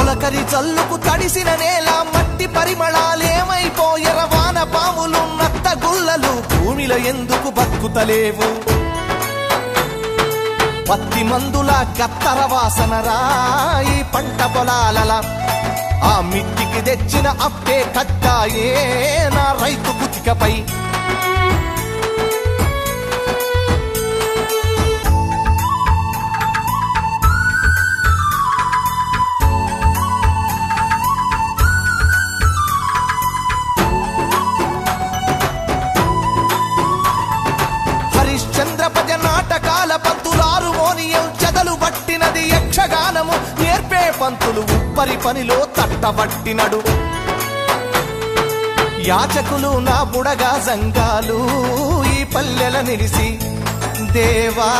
తొలకరి జల్లుకు తడిసిన నేల మట్టి పరిమళాలేమైపోయెర వాన పాములు నత్త గుల్లలు భూమిలో ఎందుకు బతుకుతలేవు పత్తి మందుల కత్తర వాసన రాయి పంట పొలాలల ఆ మిట్టికి తెచ్చిన అప్పే కట్టాయే నా రైతు కుతికపై హరిశ్చంద్రపజ నాటకాల పంతులారు మోనియం చెదలు పట్టినది యక్షగానము నేర్పే పంతులు ఉప్పరి పనిలో తట్టబట్టినడు యాచకులు నా బుడగా సంఘాలు ఈ పల్లెల నిలిసి దేవా